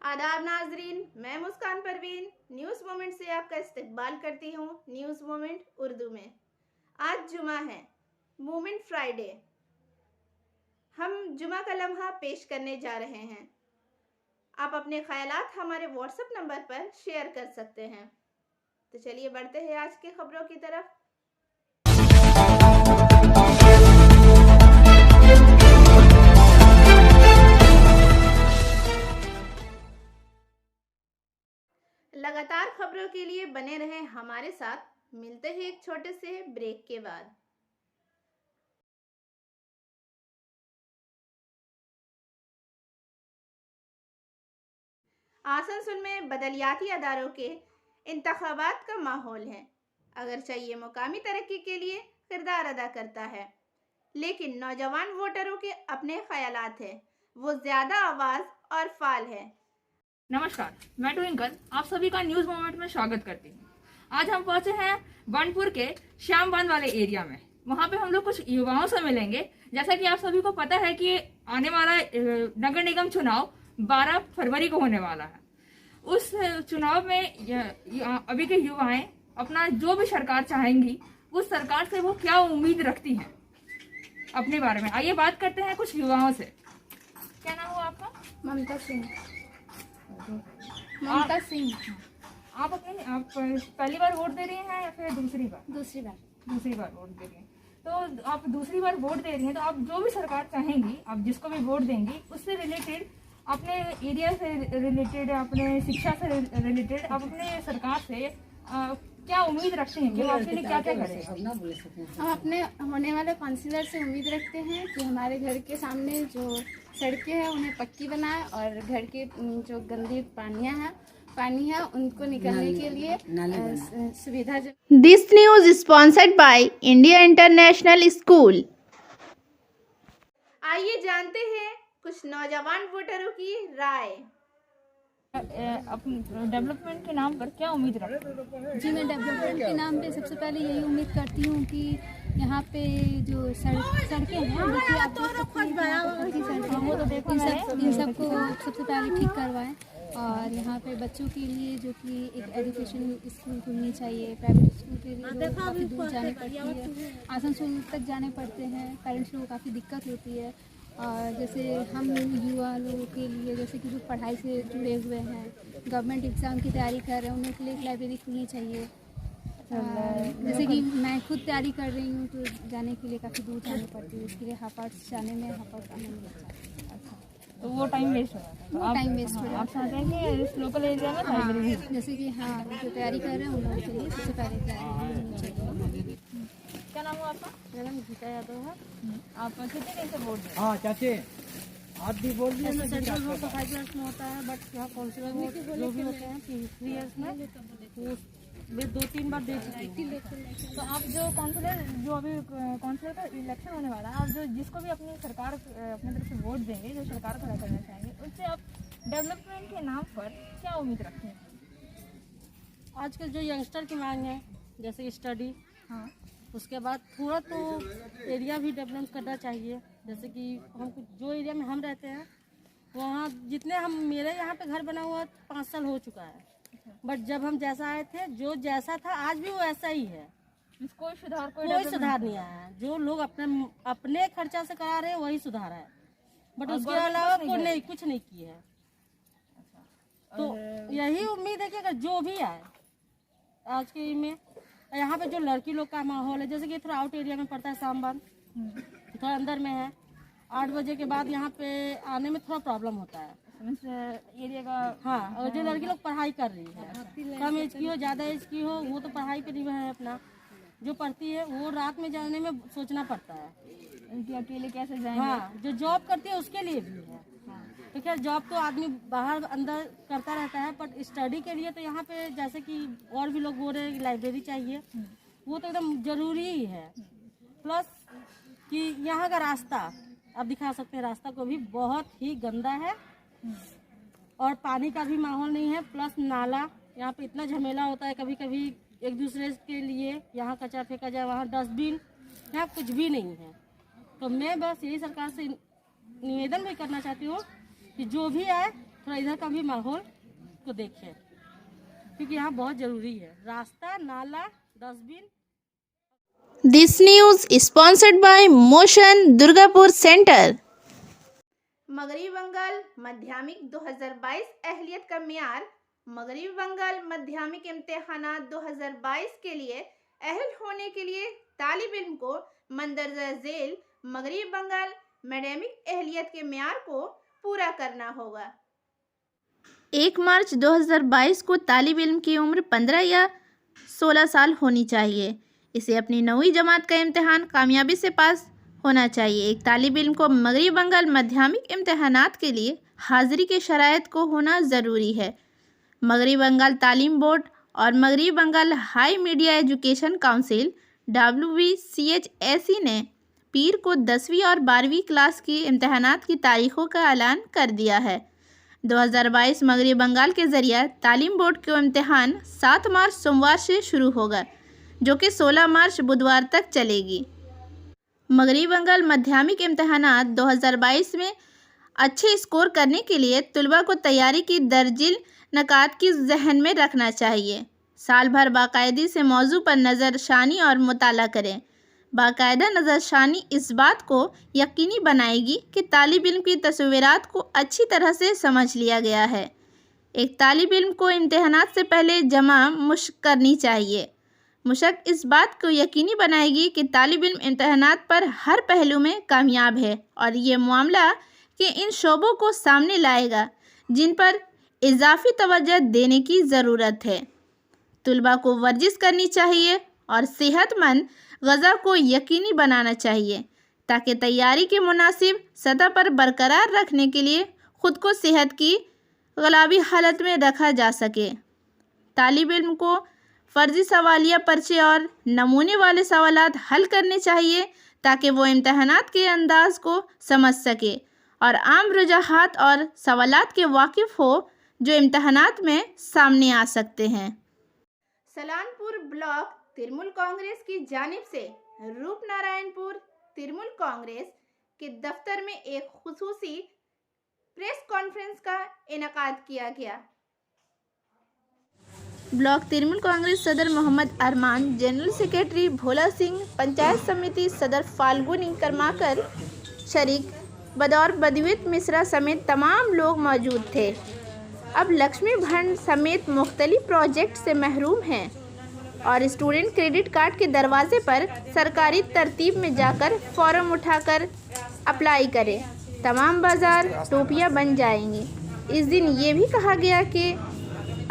आदाब नाजरीन, मैं मुस्कान परवीन न्यूज़ मोमेंट से आपका इस्तकबाल करती हूँ। न्यूज़ मोमेंट उर्दू में। आज जुमा है, मोमेंट फ्राइडे। हम जुमा का लम्हा पेश करने जा रहे हैं। आप अपने ख्यालात हमारे व्हाट्सएप नंबर पर शेयर कर सकते हैं। तो चलिए बढ़ते हैं आज की खबरों की तरफ। लगातार खबरों के लिए बने रहें हमारे साथ। मिलते हैं एक छोटे से ब्रेक के बाद। आसनसोल में बदलियाती अदारों के इंतखाबात का माहौल है। अगर चाहिए मुकामी तरक्की के लिए किरदार अदा करता है, लेकिन नौजवान वोटरों के अपने ख्यालात हैं। वो ज्यादा आवाज और फाल है। नमस्कार, मैं ट्विंकल आप सभी का न्यूज मोमेंट में स्वागत करती हूँ। आज हम पहुंचे हैं बनपुर के श्याम बांध वाले एरिया में। वहां पे हम लोग कुछ युवाओं से मिलेंगे। जैसा कि आप सभी को पता है कि आने वाला नगर निगम चुनाव 12 फरवरी को होने वाला है। उस चुनाव में अभी के युवाएं अपना जो भी सरकार चाहेंगी, उस सरकार से वो क्या उम्मीद रखती हैं अपने बारे में। आइए बात करते हैं कुछ युवाओं से। क्या नाम हुआ आपका? ममता सिंह। आप पहली बार वोट दे रही हैं या फिर दूसरी बार? दूसरी बार वोट दे रही हैं। तो आप दूसरी बार वोट दे रही हैं, तो आप जो भी सरकार चाहेंगी, आप जिसको भी वोट देंगी, उससे रिलेटेड, अपने एरिया से रिलेटेड, अपने शिक्षा से रिलेटेड, आप अपने सरकार से क्या उम्मीद रखते हैं कि वो आपके लिए क्या क्या करेगा? हम अपने होने वाले काउंसिलर से उम्मीद रखते हैं कि हमारे घर के सामने जो सड़कें हैं उन्हें पक्की बनाए और घर के जो गंदी पानी है उनको निकलने के लिए सुविधा। This news sponsored by India international school. आइए जानते हैं कुछ नौजवान वोटरों की राय। डेवलपमेंट के नाम पर क्या उम्मीद रखते हैं? जी, मैं डेवलपमेंट के नाम पे सबसे पहले यही उम्मीद करती हूँ कि यहाँ पे जो सड़कें हैं, देखिए आप इन सबको सबसे पहले ठीक करवाएं। और यहाँ पे बच्चों के लिए जो कि एक एजुकेशन स्कूल खुलनी चाहिए। प्राइवेट स्कूल के लिए काफ़ी दूर जाने पड़ती है, आसनसोल तक जाने पड़ते हैं, पेरेंट्स लोगों को काफ़ी दिक्कत होती है। और जैसे हम युवा लोगों के लिए, जैसे कि जो पढ़ाई से जुड़े हुए हैं, गवर्नमेंट एग्ज़ाम की तैयारी कर रहे हैं, उनके लिए एक लाइब्रेरी खुलनी चाहिए। जैसे कि मैं खुद तैयारी कर रही हूँ, तो जाने के लिए काफ़ी दूर जानी पड़ती है। उसके लिए हापार्ट जाने में हापार्ट आने में लगता है, तो वो टाइम वेस्ट हो जाता है। वो टाइम वेस्ट हो आप चाहते हैं कि इस लोकल एरिया में लाइब्रेरी, जैसे कि हाँ, जो तैयारी कर रहे हैं उन लोगों के लिए सबसे पहले तैयारी होनी चाहिए। क्या नाम हुआ आपका? मेरा नाम गीता यादव है। आप कितने दिन से वोट दें? हाँ चाचे, आप भी बोल दिए ना। सेंट्रल वोट तो 5 ईयर्स में होता है, बट यहाँ काउंसिलर वोट जो भी होते हैं 3 ईयर्स में, वो 2-3 बार दे चुकी हूँ। तो आप जो काउंसिलर, जो अभी काउंसिलर का इलेक्शन होने वाला है, आप जो जिसको भी अपनी सरकार अपनी तरफ से वोट देंगे, जो सरकार खड़ा करना चाहेंगे, उससे आप डेवलपमेंट के नाम पर क्या उम्मीद रखते हैं? आजकल जो यंगस्टर की मांग है, जैसे स्टडी, हाँ, उसके बाद थोड़ा तो एरिया भी डेवलप करना चाहिए। जैसे कि हम जो एरिया में हम रहते हैं, वहाँ जितने मेरे यहाँ पे घर बना हुआ 5 साल हो चुका है, बट जब हम जैसा आए थे, जो जैसा था आज भी वो ऐसा ही है। कोई सुधार कोई सुधार नहीं आया है। जो लोग अपने खर्चा से करा रहे हैं वही सुधार है, बट उसके अलावा कोई नहीं, कुछ नहीं किया है। तो यही उम्मीद है कि अगर जो भी आए आज के में, यहाँ पे जो लड़की लोग का माहौल है, जैसे कि थोड़ा आउट एरिया में पड़ता है सामबान, थोड़ा अंदर में है, 8 बजे के बाद यहाँ पे आने में थोड़ा प्रॉब्लम होता है एरिया का। हाँ, और जो लड़की लोग पढ़ाई कर रही है, कम एज की हो ज़्यादा एज की हो, वो तो पढ़ाई पे निर्भर है अपना। जो पढ़ती है वो रात में जाने में सोचना पड़ता है कि अकेले कैसे जाएंगे। हाँ, जो जॉब करती है उसके लिए भी है। तो खैर जॉब तो आदमी बाहर अंदर करता रहता है, बट स्टडी के लिए तो यहाँ पे जैसे कि और भी लोग बोल रहे हैं लाइब्रेरी चाहिए, वो तो एकदम जरूरी ही है। प्लस कि यहाँ का रास्ता आप दिखा सकते हैं, रास्ता को भी बहुत ही गंदा है और पानी का भी माहौल नहीं है। प्लस नाला, यहाँ पे इतना झमेला होता है, कभी कभी एक दूसरे के लिए यहाँ कचरा फेंका जाए, वहाँ डस्टबिन, यहाँ कुछ भी नहीं है। तो मैं बस यही सरकार से निवेदन भी करना चाहती हूँ कि जो भी आए थोड़ा इधर का भी माहौल को देखें, क्योंकि यहाँ बहुत ज़रूरी है। रास्ता, नाला, dustbin. This news sponsored by Motion Durgapur centre. मगरबी बंगाल माध्यमिक 2022 अहलियत का मेयार। मगरबी बंगाल माध्यमिक इम्तिहानात 2022 के लिए अहल होने के लिए तालिब इल्म को मंदरजा झेल मगरबी बंगाल माध्यमिक अहलियत के मेयार को पूरा करना होगा। 1 मार्च 2022 को तालिब इल्म की उम्र 15 या 16 साल होनी चाहिए। इसे अपनी 9वीं जमात का इम्तिहान कामयाबी से पास होना चाहिए। एक तालिब इल्म को मगरबी बंगाल माध्यमिक इम्तिहानात के लिए हाजिरी के शराइत को होना ज़रूरी है। मगरबी बंगाल तालीम बोर्ड और मगरबी Bengal high media education council WBCHSE ने पीर को 10वीं और 12वीं क्लास की इम्तिहानात की तारीखों का ऐलान कर दिया है। 2022 मगरबी बंगाल के ज़रिए तालीम बोर्ड का इम्तिहान 7 मार्च सोमवार से शुरू होगा, जो कि 16 मार्च बुधवार तक चलेगी। मगरबी बंगाल माध्यमिक इम्तिहानात 2022 में अच्छे स्कोर करने के लिए तलबा को तैयारी की दर्जिल नकात की जहन में रखना चाहिए। साल भर बाकायदगी से मौजू पर नज़रशानी और मुताला करें। बाकायदा नज़रशानी इस बात को यकीनी बनाएगी कि तालिब इल्म की तस्वीरात को अच्छी तरह से समझ लिया गया है। एक तालिब इल्म को इम्तिहानात से पहले जमा मुश्क करनी चाहिए। मुश्क इस बात को यकीनी बनाएगी कि तालिब इल्म इम्तिहानात पर हर पहलू में कामयाब है और ये मामला के इन शोबों को सामने लाएगा जिन पर इजाफी तवज्जो देने की ज़रूरत है। तलबा को वर्जिश करनी चाहिए और सेहतमंद ग़ज़ा को यकीनी बनाना चाहिए ताकि तैयारी के मुनासिब सतह पर बरकरार रखने के लिए ख़ुद को सेहत की गलाबी हालत में रखा जा सके। तालिब इल्म को फ़र्ज़ी सवालिया पर्चे और नमूने वाले सवालात हल करने चाहिए ताकि वो इम्तिहानात के अंदाज़ को समझ सके और आम रुझानात और सवालात के वाकिफ़ हो जो इम्तिहानात में सामने आ सकते हैं। सलानपुर ब्लॉक तिरमुल कांग्रेस की जानिब से रूपनारायणपुर तिरमुल कांग्रेस के दफ्तर में एक खुसूसी प्रेस कॉन्फ्रेंस का इनेकाद किया गया। ब्लॉक तिरमुल कांग्रेस सदर मोहम्मद अरमान, जनरल सेक्रेटरी भोला सिंह, पंचायत समिति सदर फाल्गुनी कर्माकर, शरीक बदौर बदवित मिश्रा समेत तमाम लोग मौजूद थे। अब लक्ष्मी भंड समेत मुख्तलिफ प्रोजेक्ट से महरूम हैं और स्टूडेंट क्रेडिट कार्ड के दरवाजे पर सरकारी तरतीब में जाकर फॉर्म उठाकर अप्लाई करें। तमाम बाज़ार टोपियाँ बन जाएंगी। इस दिन ये भी कहा गया कि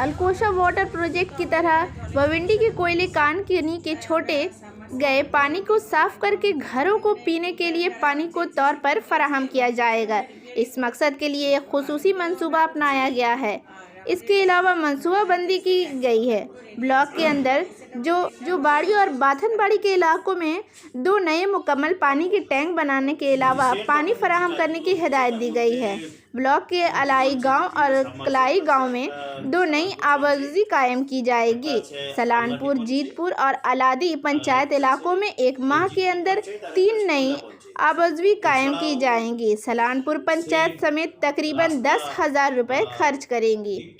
अलकोशा वाटर प्रोजेक्ट की तरह बविंडी के कोयले कानकिनी के छोटे गए पानी को साफ करके घरों को पीने के लिए पानी को तौर पर फराहम किया जाएगा। इस मकसद के लिए एक खुसूसी मंसूबा अपनाया गया है। इसके अलावा मंसूबाबंदी की गई है। ब्लॉक के अंदर जो बाड़ी और बाथनबाड़ी के इलाकों में 2 नए मुकम्मल पानी के टैंक बनाने के अलावा पानी फराहम करने की हिदायत दी गई है। ब्लॉक के अलाई गांव और कलाई गांव में 2 नई आवाज़ी कायम की जाएगी। सलानपुर, जीतपुर और अलादी पंचायत इलाकों में 1 माह के अंदर 3 नई आवाज़ी कायम की जाएंगी। सलानपुर पंचायत समेत तकरीबन 10,000 रुपये खर्च करेंगी।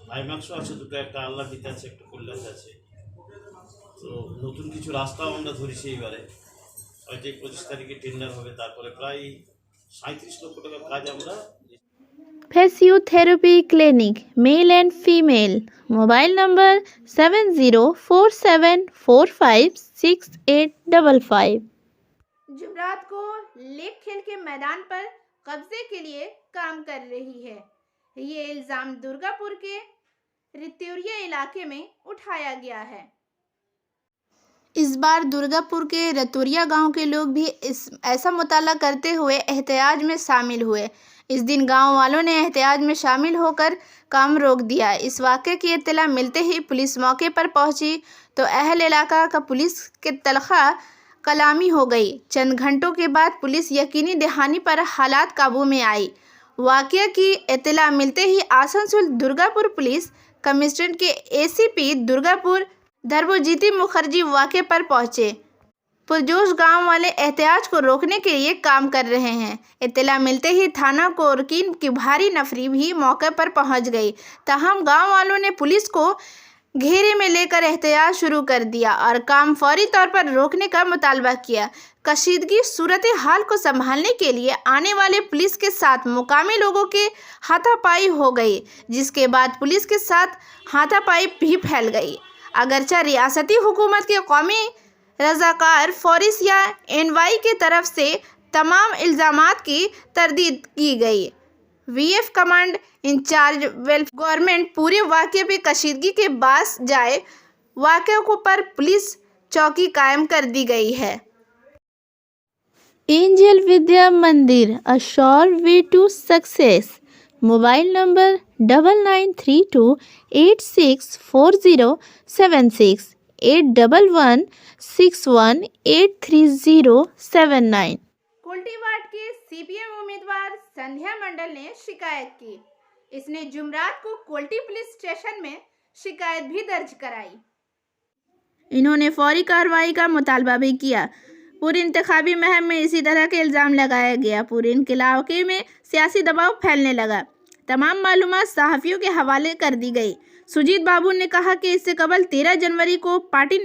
হাইমাক্সও আছে, দুটো একটা আল্লাহ দিতে আছে, একটা কল্যাণ আছে। তো নতুন কিছু রাস্তাও আমরা ধরেছি এইবারে, হয়তো 25 তারিখে টেন্ডার হবে, তারপরে প্রায় 37 লক্ষ টাকার কাজ আমরা। Physiotherapy clinic male and female. Mobile number 7047456855। जुमरात को लेक खेल के मैदान पर कब्जे के लिए काम कर रही है। ये इल्ज़ाम दुर्गापुर के रितौरिया इलाके में उठाया गया है। इस बार दुर्गापुर के रतौरिया गांव के लोग भी ऐसा मुताला करते हुए एहतियाज में शामिल हुए। इस दिन गांव वालों ने एहतियाज में शामिल होकर काम रोक दिया। इस वाक़े की इत्तला मिलते ही पुलिस मौके पर पहुंची तो अहल इलाका का पुलिस के तलखा कलामी हो गई। चंद घंटों के बाद पुलिस यकीनी दहानी पर हालात काबू में आई। वाक़या की इत्तला मिलते ही आसनसोल दुर्गापुर पुलिस कमिश्नरेट के ACP दुर्गापुर धर्मजीत मुखर्जी वाक़े पर पहुंचे पुरजोश गांव वाले एहतियात को रोकने के लिए काम कर रहे हैं। इत्तला मिलते ही थाना कोरकीन की भारी नफरी भी मौके पर पहुंच गई। ताहम गांव वालों ने पुलिस को घेरे में लेकर एहतियात शुरू कर दिया और काम फौरी तौर पर रोकने का मुतालबा किया। कशीदगी सूरत हाल को संभालने के लिए आने वाले पुलिस के साथ मुकामी लोगों के हाथापाई हो गई, जिसके बाद पुलिस के साथ हाथापाई भी फैल गई। अगरचे रियासती हुकूमत के कौमी रजाकार फोर्स या एनवाई की तरफ से तमाम इल्ज़ामात की तरदीद की गई। वीएफ कमांड इंचार्ज गवर्नमेंट पूरे वाक़े पे कशीदगी के बास जाए वाक़े को पर पुलिस चौकी कायम कर दी गई है। Angel Vidya Mandir, a sure way to success. Mobile number 9932864076 8116183079। Kultiwad के सीपीएम उम्मीदवार संध्या मंडल ने शिकायत की। इसने जुमरात को कोल्टी पुलिस स्टेशन में शिकायत भी दर्ज कराई। इन्होंने फौरी कार्रवाई का मुतालबा भी किया। पूरी इंतखाबी मुहिम में इसी तरह के इल्ज़ाम लगाया गया। पूरे इलाके में सियासी दबाव फैलने लगा। तमाम मालूमात सहाफ़ियों के हवाले कर दी गई। सुजीत बाबू ने कहा कि इससे कबल 13 जनवरी को पार्टी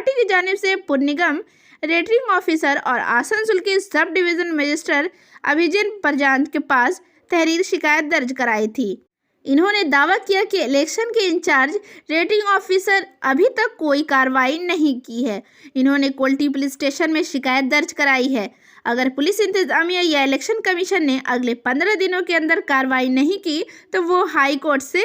की जानिब से पुर निगम रिटर्निंग ऑफिसर और आसनसोल के सब डिवीज़न मजिस्ट्रेट अभिजिन परजान के पास तहरीर शिकायत दर्ज कराई थी। इन्होंने दावा किया कि इलेक्शन के इंचार्ज रिटर्निंग ऑफिसर अभी तक कोई कार्रवाई नहीं की है। इन्होंने कोल्टी पुलिस स्टेशन में शिकायत दर्ज कराई है। अगर पुलिस इंतजामिया या इलेक्शन कमीशन ने अगले 15 दिनों के अंदर कार्रवाई नहीं की तो वो हाई कोर्ट से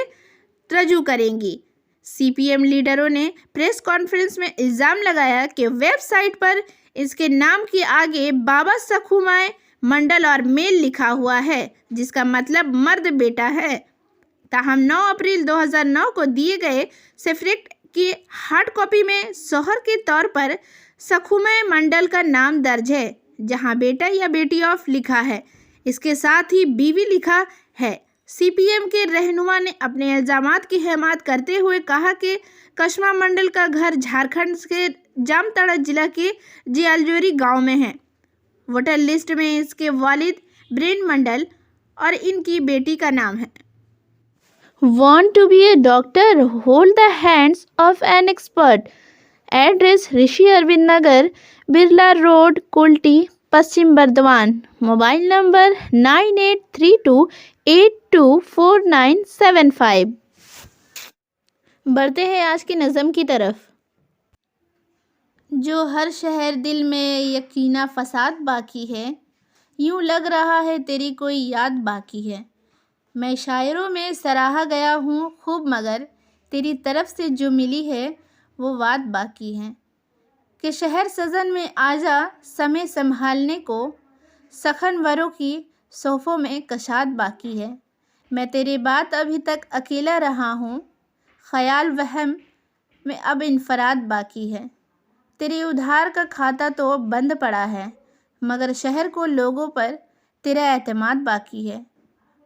रजू करेंगी। सीपीएम लीडरों ने प्रेस कॉन्फ्रेंस में इल्ज़ाम लगाया कि वेबसाइट पर इसके नाम के आगे बाबा सखुमाए मंडल और मेल लिखा हुआ है, जिसका मतलब मर्द बेटा है। ताहम 9 अप्रैल 2009 को दिए गए सेफ्रेक्ट की हार्ड कॉपी में सोहर के तौर पर सखुमाए मंडल का नाम दर्ज है, जहां बेटा या बेटी ऑफ लिखा है। इसके साथ ही बीवी लिखा है। सीपीएम के रहनुमा ने अपने इल्ज़ामात की हिमायत करते हुए कहा कि कशमा मंडल का घर झारखंड के जामताड़ा जिला के जियालजोरी गांव में है। वोटर लिस्ट में इसके वालिद ब्रेन मंडल और इनकी बेटी का नाम है। Want to be a doctor? Hold the hands of an expert. Address Rishi Arvind Nagar, Birla road, Kulti, Paschim Bardhaman. Mobile number 9832824975। बढ़ते हैं आज की नज़म की तरफ। जो हर शहर दिल में यकीना फसाद बाकी है, यूं लग रहा है तेरी कोई याद बाकी है। मैं शायरों में सराहा गया हूँ खूब, मगर तेरी तरफ से जो मिली है वो बात बाकी है। कि शहर सजन में आजा समय संभालने को, सखनवरों की सोफ़ों में कशाद बाकी है। मैं तेरे बात अभी तक अकेला रहा हूँ, ख़याल वहम में अब इनफराद बाकी है। तेरे उधार का खाता तो बंद पड़ा है, मगर शहर को लोगों पर तेरा एतमाद बाकी है।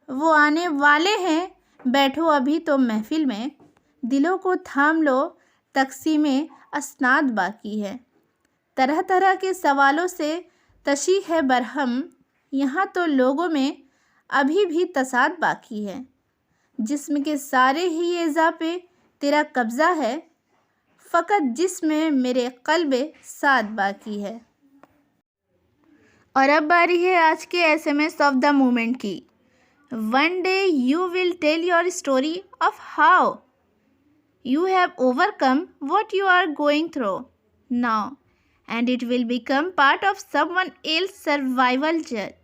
वो आने वाले हैं, बैठो अभी तो महफिल में, दिलों को थाम लो, तक़सीमे असनाद बाकी है। तरह तरह के सवालों से तशी है बरहम, यहाँ तो लोगों में अभी भी तसाद बाकी है। जिस्म के सारे ही एज़ा पे तेरा कब्ज़ा है, फ़कत जिसमें मेरे क़ल्बे साद बाकी है। और अब बारी है आज के SMS ऑफ द मोमेंट की। One day you will tell your story of how you have overcome what you are going through now, and it will become part of someone else's survival journey.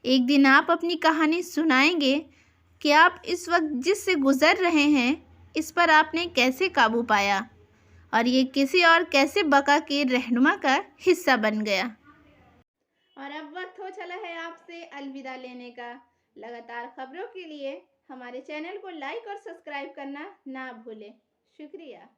एक दिन आप अपनी कहानी सुनाएंगे कि आप इस वक्त जिससे गुज़र रहे हैं, इस पर आपने कैसे काबू पाया और ये किसी और कैसे बका के रहनुमा का हिस्सा बन गया। और अब वक्त हो चला है आपसे अलविदा लेने का। लगातार खबरों के लिए हमारे चैनल को लाइक और सब्सक्राइब करना ना भूलें। शुक्रिया।